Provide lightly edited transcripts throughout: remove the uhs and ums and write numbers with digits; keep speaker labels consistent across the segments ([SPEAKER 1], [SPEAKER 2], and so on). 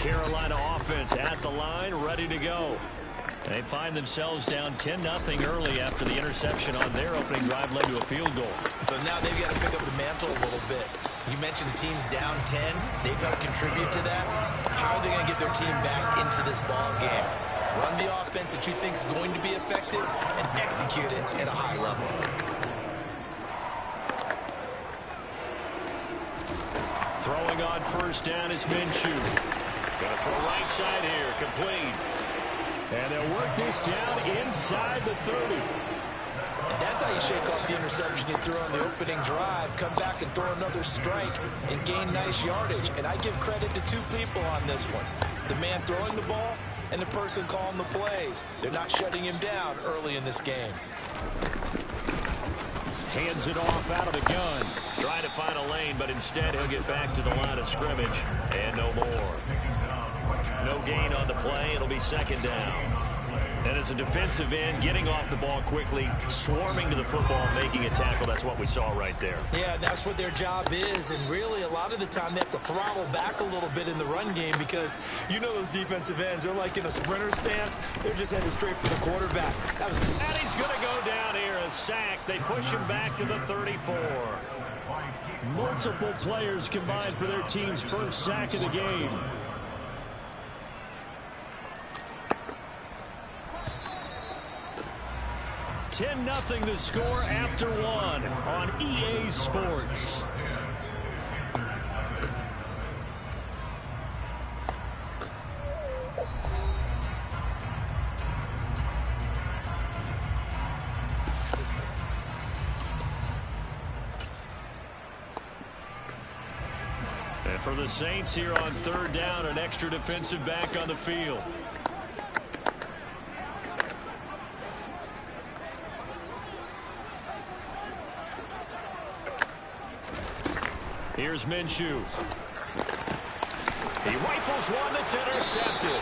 [SPEAKER 1] Carolina offense at the line, ready to go. They find themselves down 10-0 early after the interception on their opening drive led to a field goal.
[SPEAKER 2] So now they've got to pick up the mantle a little bit. You mentioned the team's down 10. They've helped contribute to that. How are they going to get their team back into this ball game? Run the offense that you think is going to be effective and execute it at a high level.
[SPEAKER 1] Throwing on first down is Minshew. Going to throw right side here, complete. And they'll work this down inside the 30.
[SPEAKER 2] That's how you shake off the interception you threw on the opening drive. Come back and throw another strike and gain nice yardage. And I give credit to two people on this one. The man throwing the ball and the person calling the plays. They're not shutting him down early in this game.
[SPEAKER 1] Hands it off out of the gun. Trying to find a lane, but instead he'll get back to the line of scrimmage. And no more. No gain on the play. It'll be second down. And as a defensive end, getting off the ball quickly, swarming to the football, making a tackle. That's what we saw right there.
[SPEAKER 2] Yeah, that's what their job is. And really, a lot of the time, they have to throttle back a little bit in the run game because you know those defensive ends, they're like in a sprinter stance. They're just headed straight for the quarterback.
[SPEAKER 1] And he's going to go down here, a sack. They push him back to the 34. Multiple players combined for their team's first sack of the game. $10-0 the score after one on EA Sports. And for the Saints here on third down, an extra defensive back on the field. Here's Minshew. He rifles one that's intercepted.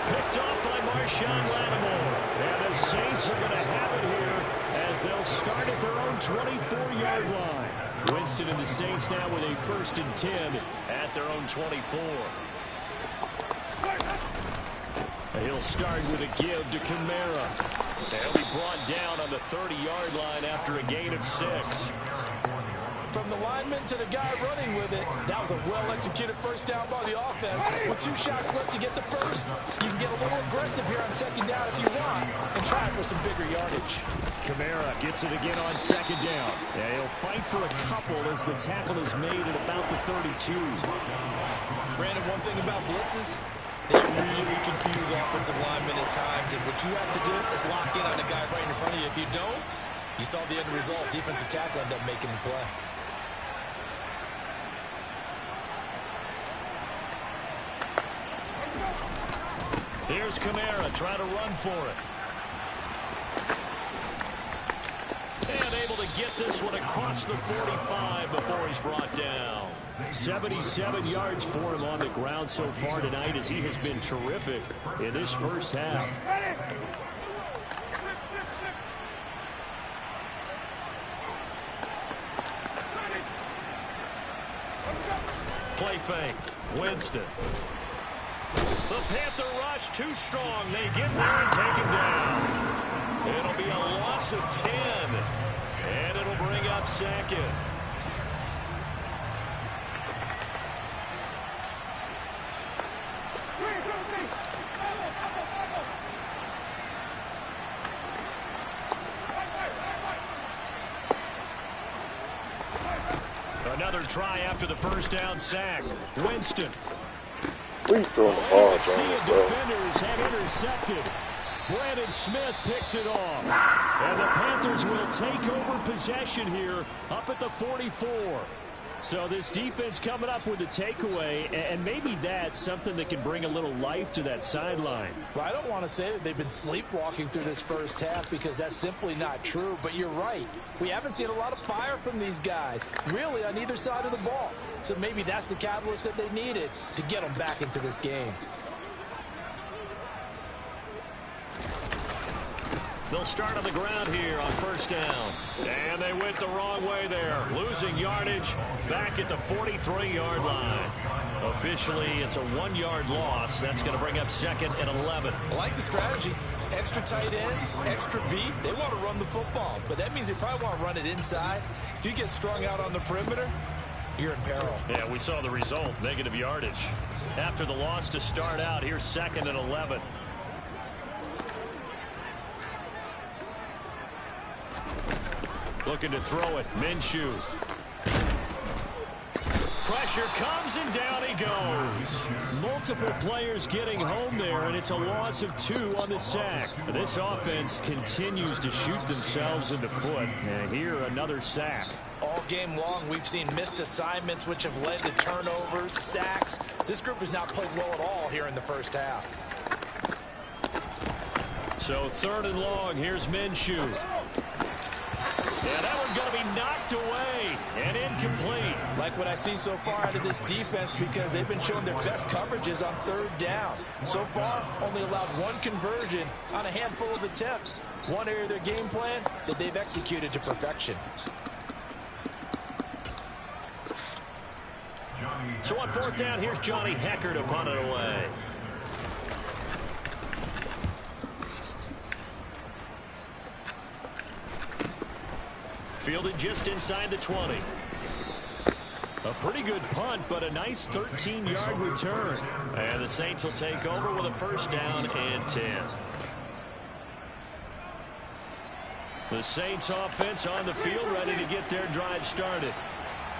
[SPEAKER 1] Picked off by Marshawn Lattimore. And the Saints are going to have it here as they'll start at their own 24-yard line. Winston and the Saints now with a 1st and 10 at their own 24. He'll start with a give to Kamara. He'll be brought down on the 30-yard line after a gain of 6.
[SPEAKER 2] From the lineman to the guy running with it, that was a well-executed first down by the offense. With 2 shots left to get the first, you can get a little aggressive here on second down if you want and try for some bigger yardage.
[SPEAKER 1] Kamara gets it again on second down. Yeah, he'll fight for a couple as the tackle is made at about the 32.
[SPEAKER 2] Brandon, one thing about blitzes, they really confuse offensive linemen at times, and what you have to do is lock in on the guy right in front of you. If you don't, you saw the end result. Defensive tackle ended up making the play.
[SPEAKER 1] Here's Kamara trying to run for it. And able to get this one across the 45 before he's brought down. 77 yards for him on the ground so far tonight as he has been terrific in this first half. Play fake. Winston. The Panther rush too strong. They get there and take him down. It'll be a loss of 10. And it'll bring up second. Another try after the first down sack. Winston.
[SPEAKER 3] Please throwing the ball,
[SPEAKER 1] Sea of defenders had intercepted. Brandon Smith picks it off. And the Panthers will take over possession here up at the 44. So this defense coming up with the takeaway, and maybe that's something that can bring a little life to that sideline.
[SPEAKER 2] Well, I don't want to say that they've been sleepwalking through this first half because that's simply not true, but you're right. We haven't seen a lot of fire from these guys, really, on either side of the ball. So maybe that's the catalyst that they needed to get them back into this game.
[SPEAKER 1] They'll start on the ground here on first down. And they went the wrong way there. Losing yardage back at the 43-yard line. Officially, it's a 1-yard loss. That's going to bring up 2nd and 11.
[SPEAKER 2] I like the strategy. Extra tight ends, extra beef. They want to run the football, but that means they probably want to run it inside. If you get strung out on the perimeter, you're in peril.
[SPEAKER 1] Yeah, we saw the result, negative yardage. After the loss to start out, here's 2nd and 11. Looking to throw it. Minshew. Pressure comes and down he goes. Multiple players getting home there, and it's a loss of 2 on the sack. This offense continues to shoot themselves in the foot. And here, another sack.
[SPEAKER 2] All game long, we've seen missed assignments, which have led to turnovers, sacks. This group has not played well at all here in the first half.
[SPEAKER 1] So 3rd and long, here's Minshew. Yeah, that one's going to be knocked away and incomplete.
[SPEAKER 2] Like what I've seen so far out of this defense, because they've been showing their best coverages on 3rd down. So far, only allowed 1 conversion on a handful of attempts. One area of their game plan that they've executed to perfection.
[SPEAKER 1] So on 4th down, here's Johnny Hecker to punt it away. Fielded just inside the 20. A pretty good punt, but a nice 13-yard return. And the Saints will take over with a 1st down and 10. The Saints offense on the field, ready to get their drive started.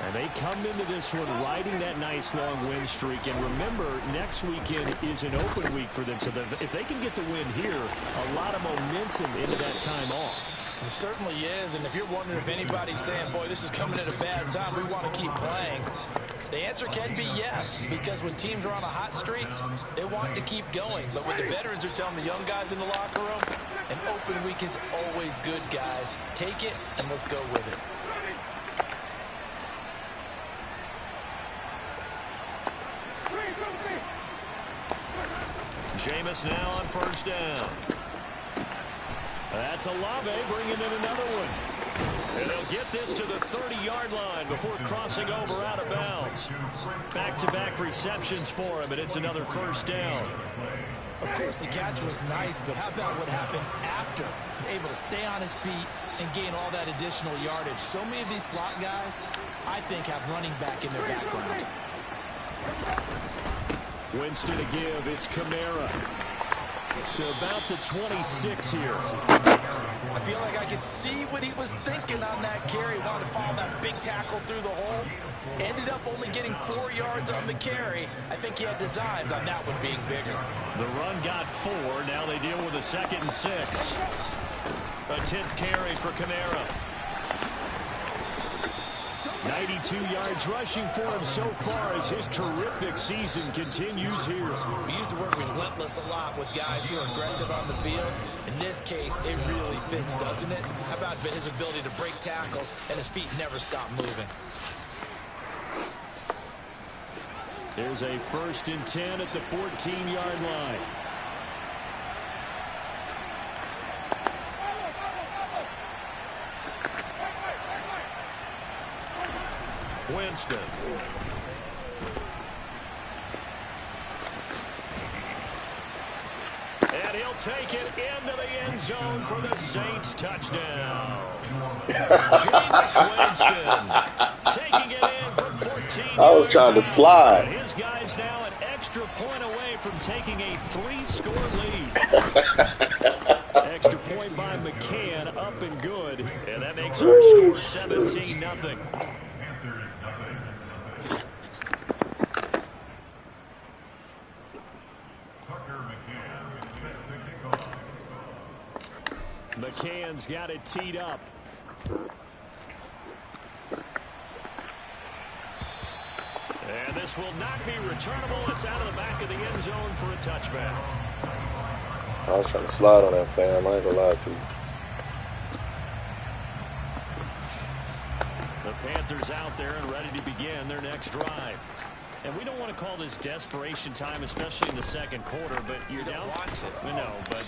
[SPEAKER 1] And they come into this one riding that nice long win streak. And remember, next weekend is an open week for them. So if they can get the win here, a lot of momentum into that time off.
[SPEAKER 2] It certainly is, and if you're wondering if anybody's saying, boy, this is coming at a bad time, we want to keep playing, the answer can be yes, because when teams are on a hot streak, they want to keep going. But what the veterans are telling the young guys in the locker room, an open week is always good, guys. Take it, and let's go with it.
[SPEAKER 1] Jameis now on 1st down. That's Olave bringing in another one. And they'll get this to the 30-yard line before crossing over out of bounds. Back-to-back receptions for him, and it's another 1st down.
[SPEAKER 2] Of course, the catch was nice, but how about what happened after? Able to stay on his feet and gain all that additional yardage. So many of these slot guys, I think, have running back in their background.
[SPEAKER 1] Winston to give. It's Kamara to about the 26 here.
[SPEAKER 2] I feel like I could see what he was thinking on that carry. Wanted to follow that big tackle through the hole. Ended up only getting 4 yards on the carry. I think he had designs on that one being bigger.
[SPEAKER 1] The run got 4. Now they deal with a 2nd and 6. A 10th carry for Kamara. 92 yards rushing for him so far as his terrific season continues here.
[SPEAKER 2] We use the word relentless a lot with guys who are aggressive on the field. In this case, it really fits, doesn't it? How about his ability to break tackles and his feet never stop moving?
[SPEAKER 1] There's a 1st and 10 at the 14-yard line. Winston. And he'll take it into the end zone for the Saints touchdown. Jameis Winston taking it in from 14
[SPEAKER 3] I was trying to slide.
[SPEAKER 1] His guys now an extra point away from taking a 3-score lead. Extra point by McCann, up and good. And that makes our score 17-0. McCann's got it teed up. And this will not be returnable. It's out of the back of the end zone for a touchback.
[SPEAKER 3] I was trying to slide on that, fam. I ain't gonna lie to you.
[SPEAKER 1] The Panthers out there and ready to begin their next drive. And we don't want to call this desperation time, especially in the second quarter, but you're down. No, but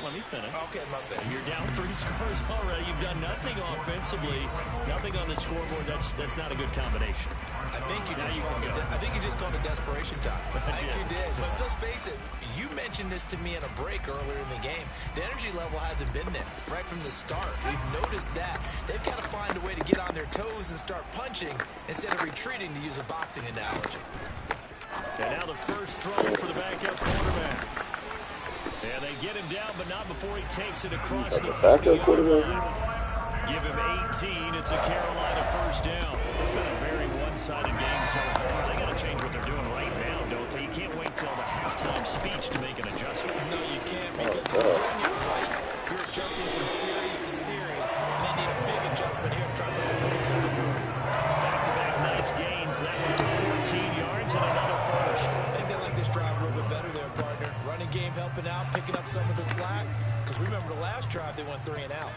[SPEAKER 1] let me finish.
[SPEAKER 2] Okay, my bad.
[SPEAKER 1] You're down 3 scores already. You've done nothing offensively, nothing on the scoreboard. That's not a good combination.
[SPEAKER 2] I think you just called it desperation time. I think you did. But let's face it, you mentioned this to me in a break earlier in the game. The energy level hasn't been there right from the start. We've noticed that. They've got to find a way to get on their toes and start punching instead of retreating, to use a boxing analogy.
[SPEAKER 1] And now the first throw for the backup quarterback. And they get him down, but not before he takes it across the 40-yard line. Give him 18. It's a Carolina first down. It's been a very one-sided game so far. They got to change what they're doing right now, don't they? You can't wait till the halftime speech to make an adjustment.
[SPEAKER 2] No, you can't, because if you're doing it right, you're adjusting from series to series. And they need a big adjustment here. Try to put some points on the board.
[SPEAKER 1] Back-to-back nice gains. That one for 14 yards and another first.
[SPEAKER 2] I think they like this drive a little bit better there, partner. Running game helping out, picking up some of the slack. Because remember the last drive, they went 3 and out.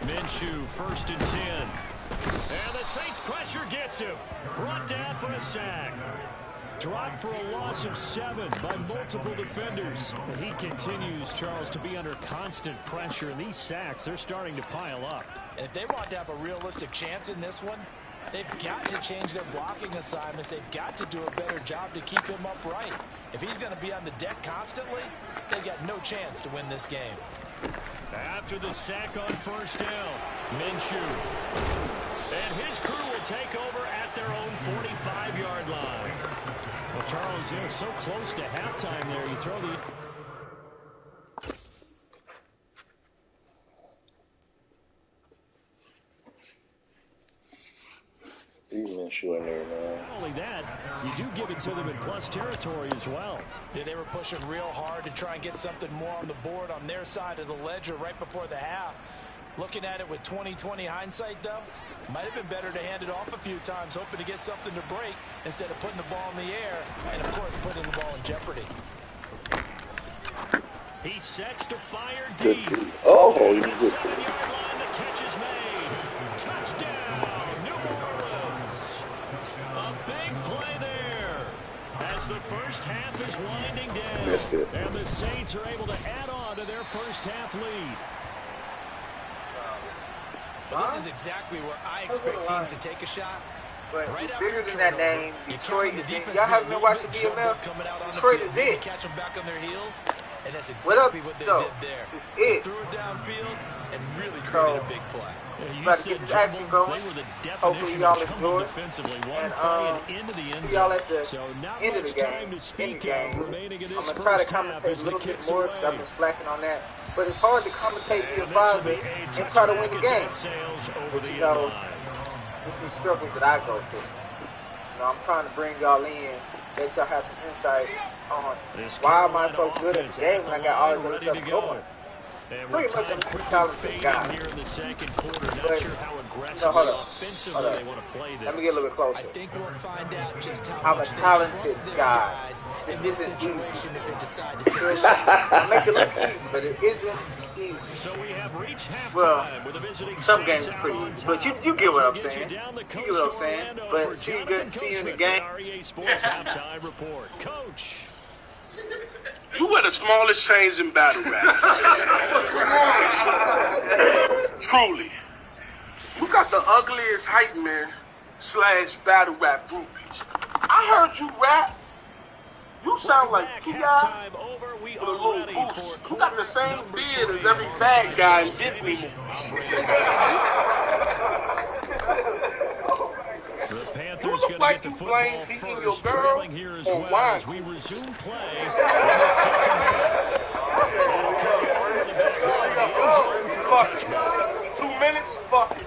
[SPEAKER 1] Minshew, 1st and 10. And the Saints pressure gets him. Brought down for a sack. Dropped for a loss of 7 by multiple defenders. He continues, Charles, to be under constant pressure. And these sacks, they're starting to pile up.
[SPEAKER 2] And if they want to have a realistic chance in this one, they've got to change their blocking assignments. They've got to do a better job to keep him upright. If he's going to be on the deck constantly, they've got no chance to win this game.
[SPEAKER 1] After the sack on first down, Minshew. And his crew will take over at their own 45-yard line. Well, Charles, you're so close to halftime there. You throw the...
[SPEAKER 3] Minshew in there, man.
[SPEAKER 1] Not only that, you do give it to them in plus territory as well.
[SPEAKER 2] Yeah, they were pushing real hard to try and get something more on the board on their side of the ledger right before the half. Looking at it with 20/20 hindsight, though, might have been better to hand it off a few times, hoping to get something to break instead of putting the ball in the air and, of course, putting the ball in jeopardy.
[SPEAKER 1] He sets to fire deep.
[SPEAKER 3] Oh,
[SPEAKER 1] the 7-yard line, the catch is made. Touchdown, New Orleans. A big play there as the first half is winding down.
[SPEAKER 3] Missed it.
[SPEAKER 1] And the Saints are able to add on to their first half lead.
[SPEAKER 2] Well, this is exactly where I expect teams to take a shot.
[SPEAKER 4] But
[SPEAKER 2] Right
[SPEAKER 4] bigger
[SPEAKER 2] after
[SPEAKER 4] than that name, Detroit is it. Y'all haven't been watching DML? Detroit is it.
[SPEAKER 2] Catch them back on their heels, and that's
[SPEAKER 4] What up,
[SPEAKER 2] exactly what they
[SPEAKER 4] though?
[SPEAKER 2] did there.
[SPEAKER 4] It's
[SPEAKER 2] They
[SPEAKER 4] it.
[SPEAKER 2] threw it downfield and really created a big play.
[SPEAKER 1] You
[SPEAKER 4] About to
[SPEAKER 1] said
[SPEAKER 4] get this action
[SPEAKER 1] jumble.
[SPEAKER 4] going.
[SPEAKER 1] They were the
[SPEAKER 4] Hopefully
[SPEAKER 1] definition
[SPEAKER 4] y'all
[SPEAKER 1] of jumble
[SPEAKER 4] enjoy.
[SPEAKER 1] defensively. One
[SPEAKER 4] And
[SPEAKER 1] play and into the end
[SPEAKER 4] see y'all
[SPEAKER 1] zone.
[SPEAKER 4] at the
[SPEAKER 1] So not
[SPEAKER 4] end of
[SPEAKER 1] much
[SPEAKER 4] the
[SPEAKER 1] time
[SPEAKER 4] game.
[SPEAKER 1] to
[SPEAKER 4] In
[SPEAKER 1] speak
[SPEAKER 4] the game.
[SPEAKER 1] of remaining in
[SPEAKER 4] I'm
[SPEAKER 1] this
[SPEAKER 4] going to try to
[SPEAKER 1] first half
[SPEAKER 4] commentate a
[SPEAKER 1] as the
[SPEAKER 4] little bit
[SPEAKER 1] kicks
[SPEAKER 4] more
[SPEAKER 1] away.
[SPEAKER 4] because I've been slacking on that. But it's hard to commentate the
[SPEAKER 1] And this will be
[SPEAKER 4] advisor
[SPEAKER 1] a
[SPEAKER 4] and try to win the
[SPEAKER 1] touchback as
[SPEAKER 4] game.
[SPEAKER 1] that sails over
[SPEAKER 4] But
[SPEAKER 1] the
[SPEAKER 4] you
[SPEAKER 1] end
[SPEAKER 4] know,
[SPEAKER 1] line.
[SPEAKER 4] this is struggles that I go through. You know, I'm trying to bring y'all in, let y'all have some insight on
[SPEAKER 1] This
[SPEAKER 4] why am I
[SPEAKER 1] Carolina
[SPEAKER 4] so good at
[SPEAKER 1] offense
[SPEAKER 4] the game
[SPEAKER 1] at
[SPEAKER 4] when I
[SPEAKER 1] the
[SPEAKER 4] got all
[SPEAKER 1] line,
[SPEAKER 4] this other
[SPEAKER 1] ready
[SPEAKER 4] stuff
[SPEAKER 1] to go.
[SPEAKER 4] going.
[SPEAKER 1] And
[SPEAKER 4] Pretty
[SPEAKER 1] we're
[SPEAKER 4] much I'm
[SPEAKER 1] time
[SPEAKER 4] a
[SPEAKER 1] quickly
[SPEAKER 4] talented
[SPEAKER 1] fading
[SPEAKER 4] guy.
[SPEAKER 1] here in the second quarter. Not
[SPEAKER 4] But,
[SPEAKER 1] sure how
[SPEAKER 4] no,
[SPEAKER 1] aggressively
[SPEAKER 4] hold up.
[SPEAKER 1] offensively
[SPEAKER 4] Hold up.
[SPEAKER 1] they want to play this.
[SPEAKER 4] Let me get a little bit
[SPEAKER 2] I
[SPEAKER 4] closer.
[SPEAKER 2] think we'll find out just how
[SPEAKER 4] I'm a
[SPEAKER 2] much they
[SPEAKER 4] talented
[SPEAKER 2] trust their
[SPEAKER 4] guy.
[SPEAKER 2] guys
[SPEAKER 4] This
[SPEAKER 2] in this
[SPEAKER 4] isn't easy.
[SPEAKER 2] situation if they decide to take a shot.
[SPEAKER 4] I make it look easy, but it isn't easy.
[SPEAKER 1] So we have reached halftime
[SPEAKER 4] Well,
[SPEAKER 1] with the visiting
[SPEAKER 4] some
[SPEAKER 1] Saints
[SPEAKER 4] games is
[SPEAKER 1] out
[SPEAKER 4] pretty
[SPEAKER 1] on
[SPEAKER 4] easy, but
[SPEAKER 1] top.
[SPEAKER 4] you get what I'm
[SPEAKER 1] As we
[SPEAKER 4] saying.
[SPEAKER 1] get you down the
[SPEAKER 4] You get
[SPEAKER 1] coast
[SPEAKER 4] what I'm
[SPEAKER 1] to
[SPEAKER 4] saying.
[SPEAKER 1] Orlando
[SPEAKER 4] But
[SPEAKER 1] for
[SPEAKER 4] see you in the
[SPEAKER 1] Jonathan
[SPEAKER 4] game.
[SPEAKER 1] Coachman, REA Sports Halftime Report. Coach.
[SPEAKER 5] You wear the smallest chains in battle rap. Truly. You got the ugliest hype man / battle rap groupies. I heard you rap. You sound like T.I.
[SPEAKER 1] Halftime over. We
[SPEAKER 5] with a
[SPEAKER 1] are
[SPEAKER 5] little
[SPEAKER 1] ready
[SPEAKER 5] boost.
[SPEAKER 1] for
[SPEAKER 5] You got the
[SPEAKER 1] quarter
[SPEAKER 5] same
[SPEAKER 1] number
[SPEAKER 5] beard
[SPEAKER 1] 3
[SPEAKER 5] as every
[SPEAKER 1] of our
[SPEAKER 5] bad guy in
[SPEAKER 1] Saints
[SPEAKER 5] Disney
[SPEAKER 1] transmission. The Panthers
[SPEAKER 5] You look
[SPEAKER 1] going to
[SPEAKER 5] like
[SPEAKER 1] get the
[SPEAKER 5] you
[SPEAKER 1] football
[SPEAKER 5] blame beating your
[SPEAKER 1] first,
[SPEAKER 5] girl
[SPEAKER 1] trailing here as
[SPEAKER 5] or
[SPEAKER 1] well
[SPEAKER 5] wine.
[SPEAKER 1] as we resume play in the second half.
[SPEAKER 5] Fuck it. 2 minutes? Fuck it.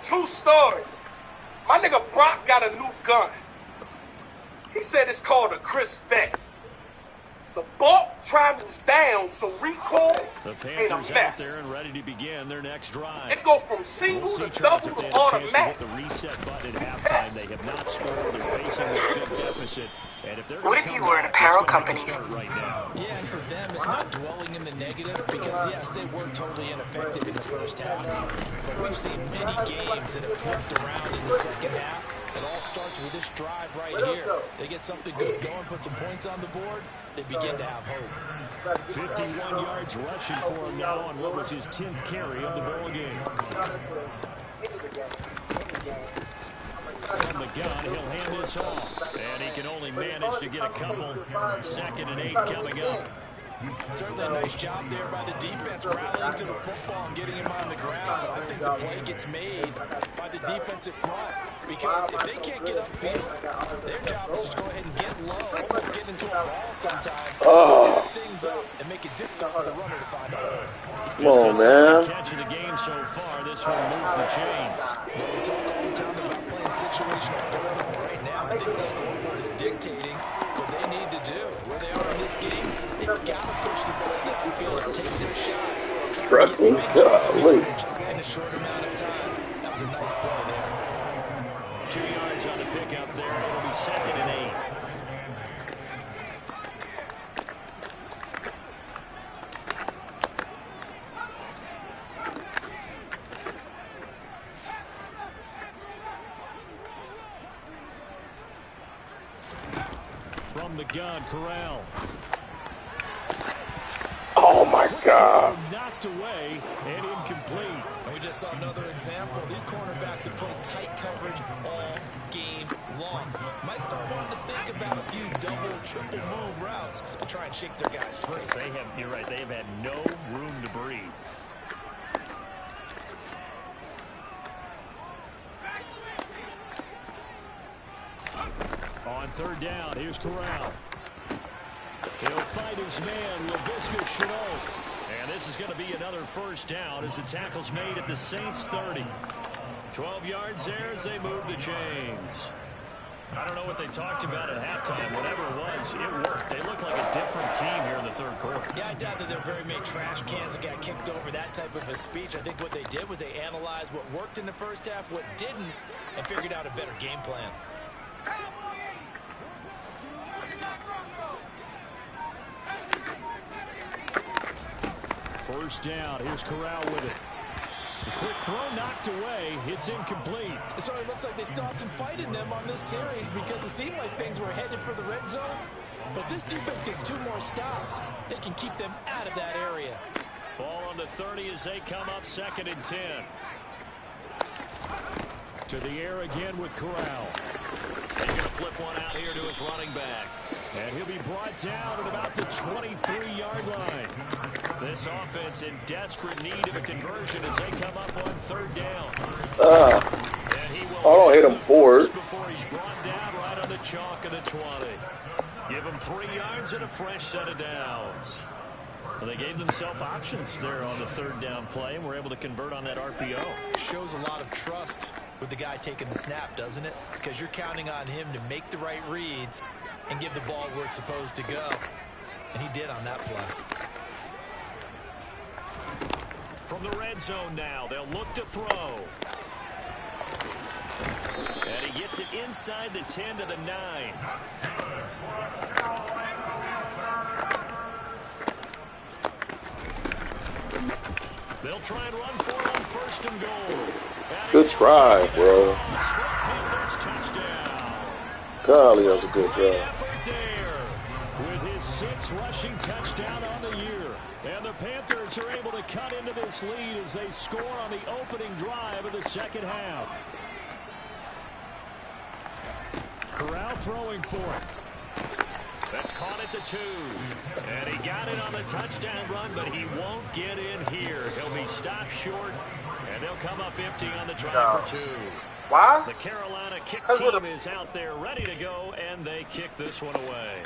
[SPEAKER 5] True story. My nigga Brock got a new gun. He said it's called a Chris Beck. The bulk travels down, so recoil
[SPEAKER 1] The
[SPEAKER 5] ain't a
[SPEAKER 1] Panthers out
[SPEAKER 5] mess.
[SPEAKER 1] there and ready to begin their next drive.
[SPEAKER 5] It go from
[SPEAKER 1] We'll
[SPEAKER 5] single
[SPEAKER 1] see,
[SPEAKER 5] to
[SPEAKER 1] Charles,
[SPEAKER 5] double
[SPEAKER 1] if they
[SPEAKER 5] to
[SPEAKER 1] had a chance to hit
[SPEAKER 5] automatic.
[SPEAKER 1] the reset button at halftime. They have not scored. They're facing this big deficit. And if they're
[SPEAKER 6] What if you were an apparel company?
[SPEAKER 1] Right now.
[SPEAKER 2] Yeah, and for them, it's not dwelling in the negative because, yes, they were totally ineffective in the first half. But we've seen many games that have flipped around in the second half. It all starts with this drive right here. They get something good going, put some points on the board, they begin to have hope.
[SPEAKER 1] 51 yards rushing for him now on what was his 10th carry of the ball game. From the gun, he'll hand this off. And he can only manage to get a couple. 2nd and 8 coming up.
[SPEAKER 2] Certainly a nice job there by the defense, rallying to the football and getting him on the ground. But I think the play gets made by the defensive front. Because if they can't get upfield, their job is to go ahead and get low, almost get into a ball sometimes, step things up, and make it difficult for the runner to find a hole.
[SPEAKER 3] Come on, man.
[SPEAKER 1] Catch of the game so far. This one moves the chains.
[SPEAKER 2] Well, we talk all the time about playing situational football right now. I think the scoreboard is dictating what they need to do. Where they are in this game, they've got to push the ball downfield and take their shots.
[SPEAKER 3] Struggling. Golly.
[SPEAKER 2] In a short amount of time. That was a nice play there.
[SPEAKER 1] 2 yards on the pickup there. It'll be 2nd and 8. From the gun, Corral.
[SPEAKER 3] Oh my God.
[SPEAKER 1] Knocked away and incomplete.
[SPEAKER 2] And we just saw another example. These cornerbacks have played tight coverage all game long. Might start wanting to think about a few double, triple move routes to try and shake their guys free.
[SPEAKER 1] You're right, they have had no room to breathe. On 3rd down, here's Corral. He'll fight his man, LaVisca Chenault. And this is going to be another 1st down as the tackle's made at the Saints 30. 12 yards there as they move the chains. I don't know what they talked about at halftime. Whatever it was, it worked. They look like a different team here in the 3rd quarter.
[SPEAKER 2] Yeah, I doubt that there are very many trash cans that got kicked over that type of a speech. I think what they did was they analyzed what worked in the first half, what didn't, and figured out a better game plan.
[SPEAKER 1] 1st down. Here's Corral with it. A quick throw knocked away. It's incomplete.
[SPEAKER 2] So it looks like they still have some fight in them on this series because it seemed like things were headed for the red zone. But this defense gets 2 more stops. They can keep them out of that area.
[SPEAKER 1] Ball on the 30 as they come up 2nd and 10. To the air again with Corral. He's going to flip one out here to his running back. And he'll be brought down at about the 23-yard line. This offense in desperate need of a conversion as they come up on 3rd down.
[SPEAKER 3] I don't hit him forward.
[SPEAKER 1] Before he's brought down right on the chalk of the 20. Give him 3 yards and a fresh set of downs. Well, they gave themselves options there on the 3rd down play and were able to convert on that RPO.
[SPEAKER 2] Shows a lot of trust with the guy taking the snap, doesn't it? Because you're counting on him to make the right reads and give the ball where it's supposed to go. And he did on that play.
[SPEAKER 1] From the red zone now, they'll look to throw. And he gets it inside the 10 to the 9. They'll try and run for it on 1st and goal.
[SPEAKER 3] Good try, bro. Golly, that was a good drive.
[SPEAKER 1] With his 6th rushing touchdown on the year. And the Panthers are able to cut into this lead as they score on the opening drive of the 2nd half. Corral throwing for it. That's caught at the 2. And he got it on the touchdown run, but he won't get in here. He'll be stopped short, and they'll come up empty on the drive for 2.
[SPEAKER 4] Why?
[SPEAKER 1] The Carolina kick team is out there ready to go, and they kick this one away.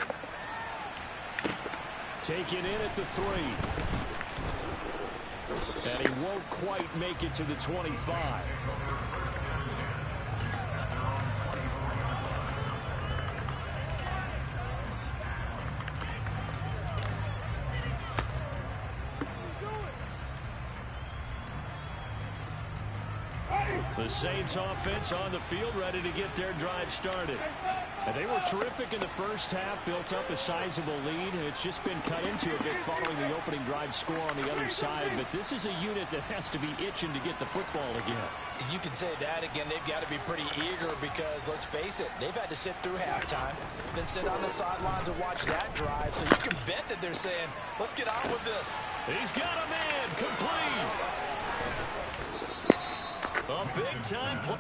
[SPEAKER 1] Taken in at the 3. And he won't quite make it to the 25. The Saints offense on the field, ready to get their drive started. And they were terrific in the first half, built up a sizable lead, and it's just been cut into a bit following the opening drive score on the other side. But this is a unit that has to be itching to get the football again.
[SPEAKER 2] You can say that again. They've got to be pretty eager because, let's face it, they've had to sit through halftime, then sit on the sidelines and watch that drive. So you can bet that they're saying, let's get on with this.
[SPEAKER 1] He's got a man complete. A big-time play.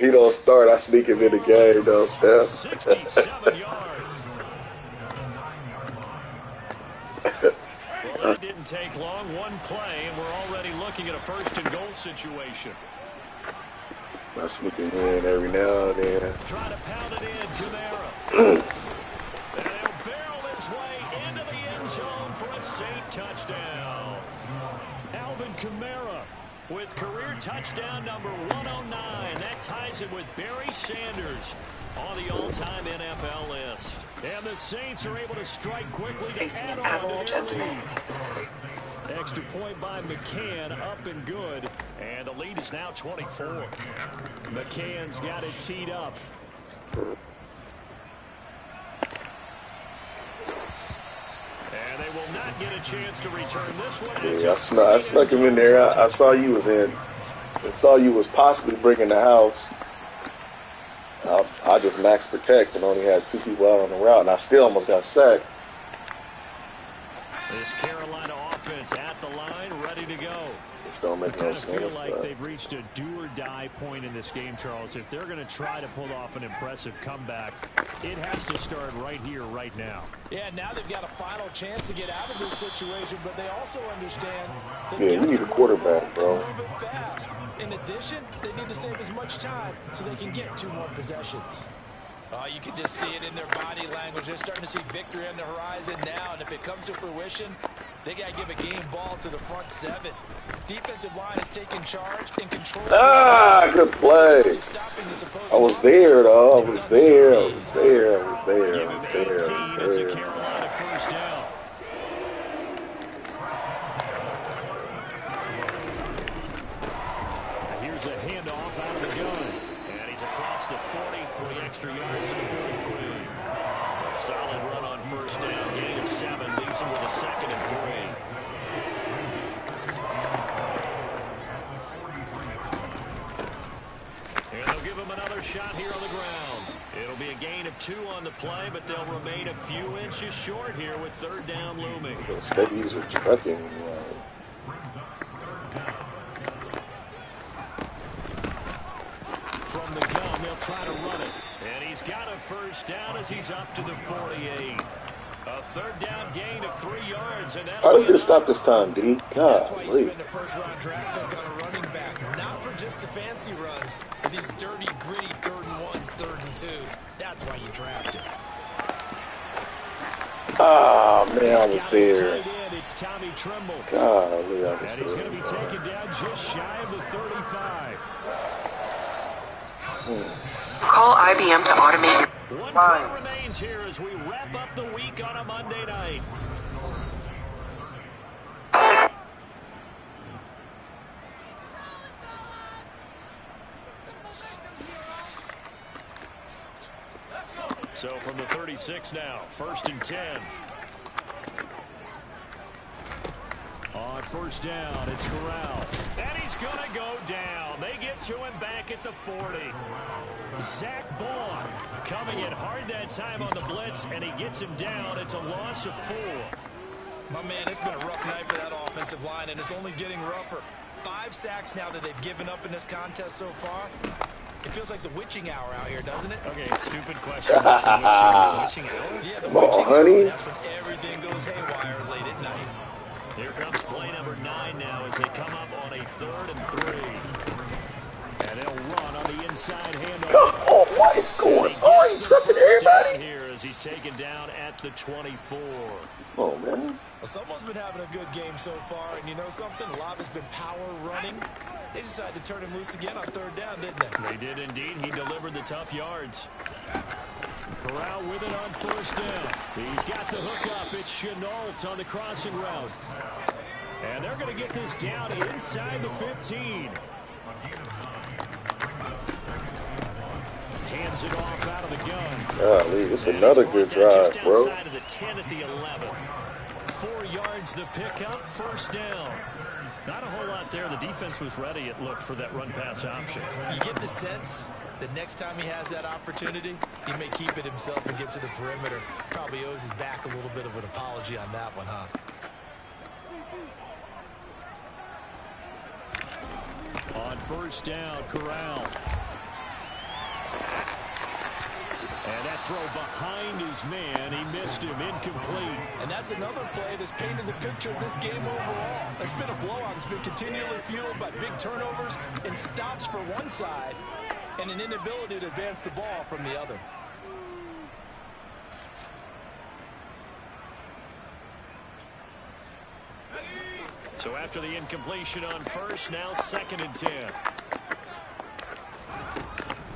[SPEAKER 3] He don't start. I sneak him in the game, though, Steph.
[SPEAKER 1] 67 yards. Well, that didn't take long. One play, and we're already looking at a first-and-goal situation.
[SPEAKER 3] I sneak him in every now and then.
[SPEAKER 1] Try to pound it in, Kamara. And he'll barrel his way into the end zone for a Saint touchdown. Alvin Kamara with career touchdown number 109. That ties him with Barry Sanders on the all-time NFL list. And the Saints are able to strike quickly to add on to their lead. Extra point by McCann, up and good. And the lead is now 24. McCann's got it teed up. And they will not get a chance to return this one.
[SPEAKER 3] Yeah, I snuck him in there. I saw you was in. I saw you was possibly bringing the house. I just max protect and only had 2 people out on the route, and I still almost got sacked.
[SPEAKER 1] This Carolina offense at the line, ready to go.
[SPEAKER 3] Which don't make no sense.
[SPEAKER 1] I feel like they've reached a do-or-die point in this game, Charles. If they're going to try to pull off an impressive comeback, it has to start right here, right now.
[SPEAKER 2] Yeah, now they've got a final chance to get out of this situation, but they also understand.
[SPEAKER 3] Yeah, you need a quarterback, bro.
[SPEAKER 2] Fast. In addition, they need to save as much time so they can get 2 more possessions. You can just see it in their body language. They're starting to see victory on the horizon now, and if it comes to fruition, they got to give a game ball to the front 7. Defensive line is taking charge and control.
[SPEAKER 3] Good play. I was there, though. I was there.
[SPEAKER 1] It's a Carolina first down. And here's a handoff out of the gun. And he's across the 40, 3 extra yards to the 43. A solid run on first down, gain of 7, leaves him with a 2nd and 3. And they'll give him another shot here on the ground. It'll be a gain of 2 on the play, but they'll remain a few inches short here with 3rd down looming.
[SPEAKER 3] Steadies are trucking.
[SPEAKER 1] From the gun, they'll try to run it. And he's got a first down as he's up to the 48. A 3rd down gain of 3 yards. And
[SPEAKER 3] How does it stop this time, D?
[SPEAKER 2] That's why you spend a first-round draft pick on a running back. Not for just the fancy runs, but these dirty, gritty 3rd and 1s, 3rd and 2s. That's why you draft him.
[SPEAKER 3] Ah, man, I was there.
[SPEAKER 1] It's Tommy Tremble.
[SPEAKER 3] Golly, I was
[SPEAKER 1] and he's going to be taken down just shy of the 35.
[SPEAKER 6] Call IBM to automate your...
[SPEAKER 1] One play remains here as we wrap up the week on a Monday night. So from the 36 now, 1st and 10. On first down, it's Corral. And he's going to go down. They get to him back at the 40. Zach Ball coming in hard that time on the blitz, and he gets him down. It's a loss of 4.
[SPEAKER 2] My man, it's been a rough night for that offensive line, and it's only getting rougher. 5 sacks now that they've given up in this contest so far. It feels like the witching hour out here, doesn't it?
[SPEAKER 1] Okay, stupid question. What's the witching hour?
[SPEAKER 2] Yeah, the
[SPEAKER 3] Come on,
[SPEAKER 2] witching
[SPEAKER 3] honey.
[SPEAKER 2] hour. That's when everything goes haywire late at night.
[SPEAKER 1] Here comes play number 9 now as they come up on a 3rd and 3. And they'll run on the inside handoff.
[SPEAKER 3] Oh, what is going on? You tripping everybody?
[SPEAKER 1] Here as he's taken down at the 24.
[SPEAKER 3] Oh, man.
[SPEAKER 2] Well, someone's been having a good game so far, and you know something? A lot has been power running. They decided to turn him loose again on third down, didn't they?
[SPEAKER 1] They did indeed. He delivered the tough yards. Corral with it on first down. He's got the hook up. It's Chenault on the crossing route. And they're going to get this down inside the 15. Hands it off out of the gun.
[SPEAKER 3] Golly, it's another good drive,
[SPEAKER 1] just
[SPEAKER 3] bro.
[SPEAKER 1] outside of the 10 at the 11. 4 yards the pickup, first down. Not a whole lot there. The defense was ready, it looked, for that run-pass option.
[SPEAKER 2] You get the sense that next time he has that opportunity, he may keep it himself and get to the perimeter. Probably owes his back a little bit of an apology on that one, huh?
[SPEAKER 1] On first down, Corral. And that throw behind his man. He missed him, incomplete.
[SPEAKER 2] And that's another play that's painted the picture of this game overall. It's been a blowout. It's been continually fueled by big turnovers and stops for one side and an inability to advance the ball from the other.
[SPEAKER 1] So after the incompletion on first, now 2nd and 10.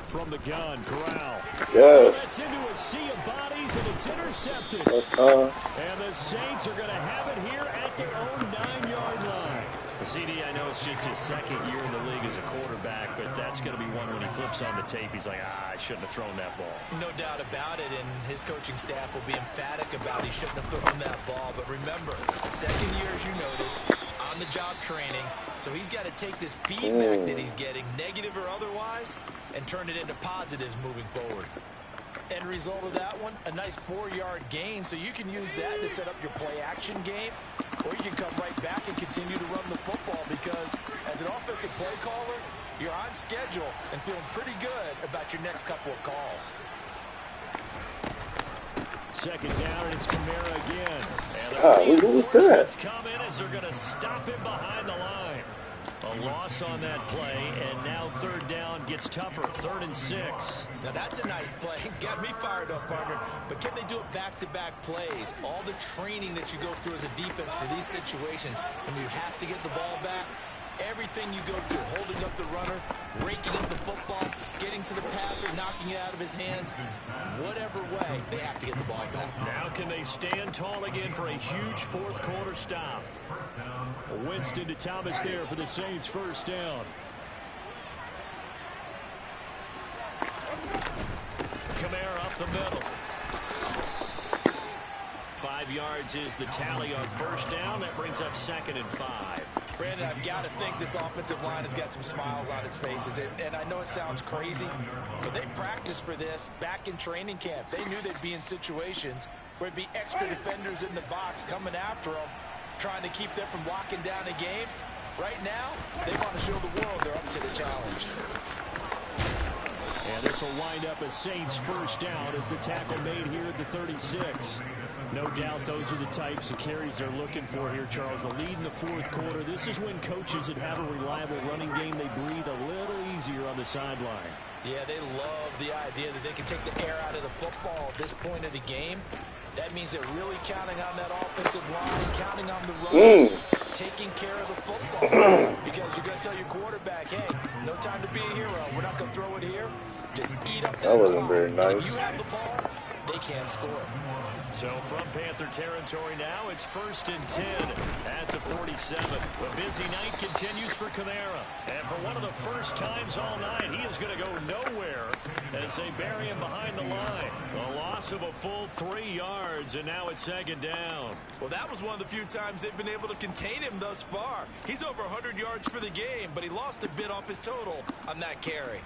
[SPEAKER 1] From the gun, Corral.
[SPEAKER 3] Yes.
[SPEAKER 1] That's into a sea of bodies, and it's intercepted. And the Saints are going to have it here at their own 9-yard line. CD, I know it's just his 2nd year in the league as a quarterback, but that's going to be one when he flips on the tape. He's like, I shouldn't have thrown that ball.
[SPEAKER 2] No doubt about it, and his coaching staff will be emphatic about he shouldn't have thrown that ball. But remember, 2nd year, as you noted, on-the-job training, so he's got to take this feedback that he's getting, negative or otherwise, and turn it into positives moving forward. End result of that one, a nice 4-yard gain, so you can use that to set up your play-action game, or you can come right back and continue to run the football, because as an offensive play caller, you're on schedule and feeling pretty good about your next couple of calls.
[SPEAKER 1] 2nd down, and it's Kamara again.
[SPEAKER 3] Who was that?
[SPEAKER 1] Come in as they're going to him behind the line. A loss on that play, and now 3rd down gets tougher. 3rd and 6.
[SPEAKER 2] Now that's a nice play. Got me fired up, partner. But can they do it back-to-back plays? All the training that you go through as a defense for these situations, when you have to get the ball back, everything you go through, holding up the runner, raking up the football, getting to the passer, knocking it out of his hands, whatever way, they have to get the ball back.
[SPEAKER 1] Now can they stand tall again for a huge 4th quarter stop? Winston to Thomas there for the Saints, 1st down. Kamara up the middle. 5 yards is the tally on 1st down. That brings up 2nd and 5.
[SPEAKER 2] Brandon, I've got to think this offensive line has got some smiles on its faces. And I know it sounds crazy, but they practiced for this back in training camp. They knew they'd be in situations where it'd be extra defenders in the box coming after them, trying to keep them from locking down a game. Right now, they want to show the world they're up to the challenge.
[SPEAKER 1] And this will wind up a Saints 1st down as the tackle made here at the 36. No doubt those are the types of carries they're looking for here, Charles. The lead in the 4th quarter. This is when coaches that have a reliable running game, they breathe a little easier on the sideline.
[SPEAKER 2] Yeah, they love the idea that they can take the air out of the football at this point of the game. That means they're really counting on that offensive line, counting on the runners, taking care of the football. Because you're going to tell your quarterback, hey, no time to be a hero. We're not going to throw it here. Just eat up that
[SPEAKER 3] wasn't
[SPEAKER 2] clock.
[SPEAKER 3] very nice.
[SPEAKER 2] And if you have the ball, they can't score.
[SPEAKER 1] So from Panther territory now, it's 1st and 10 at the 47. The busy night continues for Kamara. And for one of the first times all night, he is going to go nowhere as they bury him behind the line. A loss of a full 3 yards, and now it's 2nd down.
[SPEAKER 2] Well, that was one of the few times they've been able to contain him thus far. He's over 100 yards for the game, but he lost a bit off his total on that carry.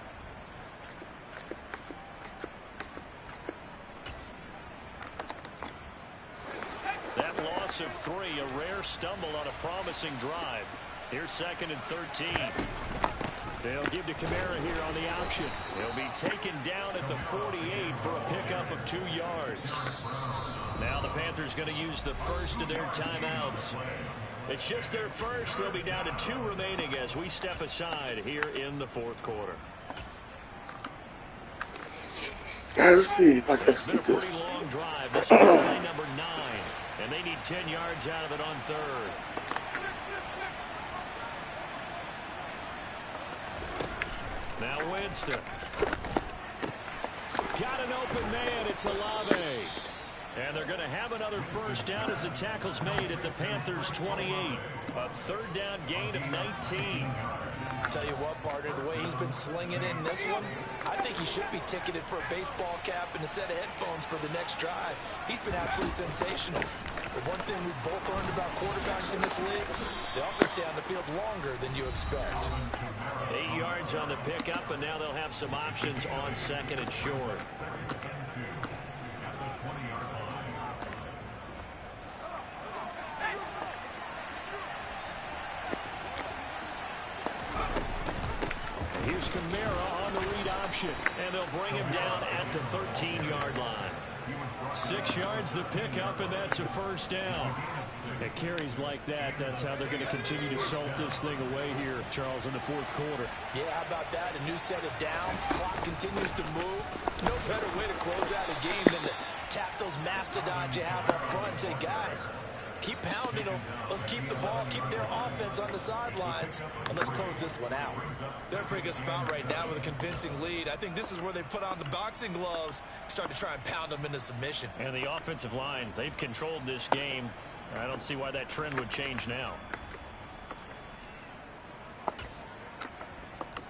[SPEAKER 1] That loss of 3, a rare stumble on a promising drive. Here's 2nd and 13. They'll give to Kamara here on the option. He'll be taken down at the 48 for a pickup of 2 yards. Now the Panthers going to use the first of their timeouts. It's just their first. They'll be down to 2 remaining as we step aside here in the 4th quarter.
[SPEAKER 3] Let's see if I can
[SPEAKER 1] It's been a
[SPEAKER 3] get this.
[SPEAKER 1] pretty long drive. This will be play number 9, and they need 10 yards out of it on third. Now Winston. Got an open man. It's Olave. And they're going to have another first down as the tackle's made at the Panthers' 28. A third down gain of 19.
[SPEAKER 2] Tell you what, partner, the way he's been slinging in this one, I think he should be ticketed for a baseball cap and a set of headphones for the next drive. He's been absolutely sensational. The one thing we've both learned about quarterbacks in this league, they often stay on the field longer than you expect.
[SPEAKER 1] 8 yards on the pickup, and now they'll have some options on second and short. Here's Kamara on the read option, and they'll bring him down at the 13-yard line. 6 yards the pickup, and that's a first down. At carries like that, that's how they're going to continue to salt this thing away here, Charles, in the fourth quarter.
[SPEAKER 2] Yeah, how about that? A new set of downs. Clock continues to move. No better way to close out a game than to tap those mastodons you have up front and say, guys, keep pounding them. Let's keep the ball, keep their offense on the sidelines, and let's close this one out.
[SPEAKER 7] They're in a pretty good spot right now with a convincing lead. I think this is where they put on the boxing gloves, start to try and pound them into submission.
[SPEAKER 1] And the offensive line, they've controlled this game. I don't see why that trend would change now.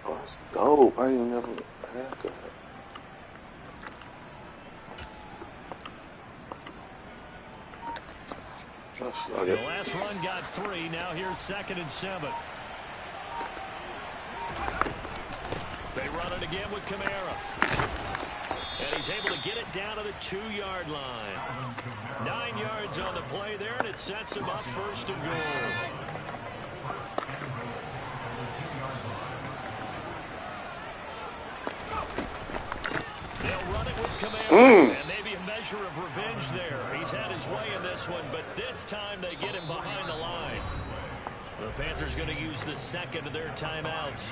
[SPEAKER 3] Oh, that's dope. I ain't never had that.
[SPEAKER 1] The last run got 3. Now here's 2nd and 7. They run it again with Kamara. And he's able to get it down to the 2-yard line. 9 yards on the play there, and it sets him up first and goal. They'll run it with Kamara. And maybe a measure of revenge there. He's had his way in this one, but this time they get him behind the line. The Panthers going to use the second of their timeouts,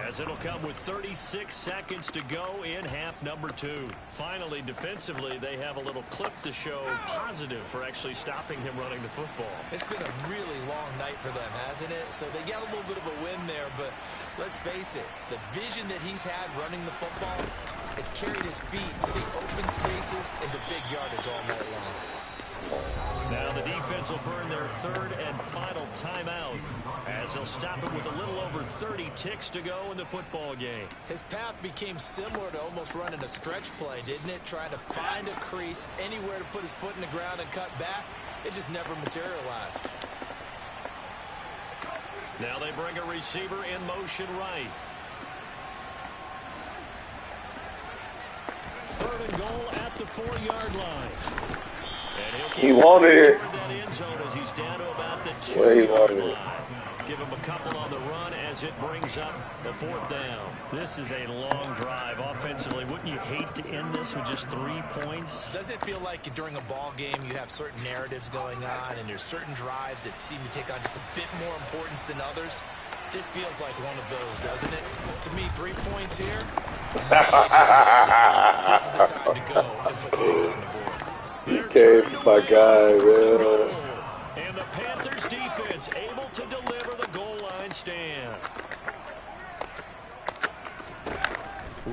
[SPEAKER 1] as it'll come with 36 seconds to go in half number 2. Finally, defensively, they have a little clip to show positive for actually stopping him running the football.
[SPEAKER 2] It's been a really long night for them, hasn't it? So they got a little bit of a win there, but let's face it, the vision that he's had running the football has carried his feet to the open spaces and the big yardage all night long.
[SPEAKER 1] Now the defense will burn their third and final timeout, as they'll stop it with a little over 30 ticks to go in the football game.
[SPEAKER 2] His path became similar to almost running a stretch play, didn't it? Trying to find a crease, anywhere to put his foot in the ground and cut back. It just never materialized.
[SPEAKER 1] Now they bring a receiver in motion right. 3rd and goal at the 4-yard line.
[SPEAKER 3] He wanted it.
[SPEAKER 1] As he's down to about the
[SPEAKER 3] 2-yard
[SPEAKER 1] line. Give him a couple on the run as it brings up the 4th down. This is a long drive offensively. Wouldn't you hate to end this with just 3 points?
[SPEAKER 2] Doesn't it feel like during a ball game you have certain narratives going on and there's certain drives that seem to take on just a bit more importance than others? This feels like one of those, doesn't it? To me, 3 points here. This is the time to go and put 6 on the board.
[SPEAKER 3] He came for my guy, man.
[SPEAKER 1] And the Panthers defense able to deliver the goal line stand.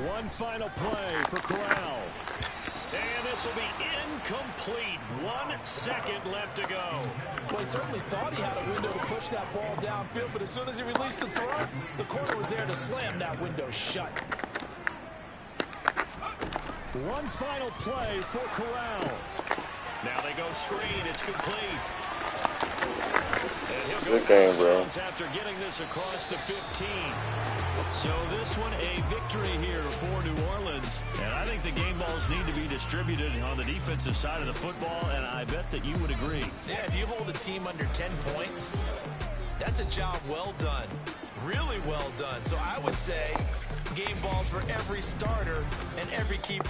[SPEAKER 1] One final play for Corral. And this will be incomplete. 1 second left to go.
[SPEAKER 2] Well, he certainly thought he had a window to push that ball downfield, but as soon as he released the throw, the corner was there to slam that window shut.
[SPEAKER 1] One final play for Corral. Now they go screen. It's complete. And he'll go
[SPEAKER 3] good game, bro.
[SPEAKER 1] After getting this across the 15. So this one a victory here for New Orleans. And I think the game balls need to be distributed on the defensive side of the football, and I bet that you would agree.
[SPEAKER 2] Yeah, if you hold a team under 10 points, that's a job well done. Really well done. So I would say game balls for every starter and every key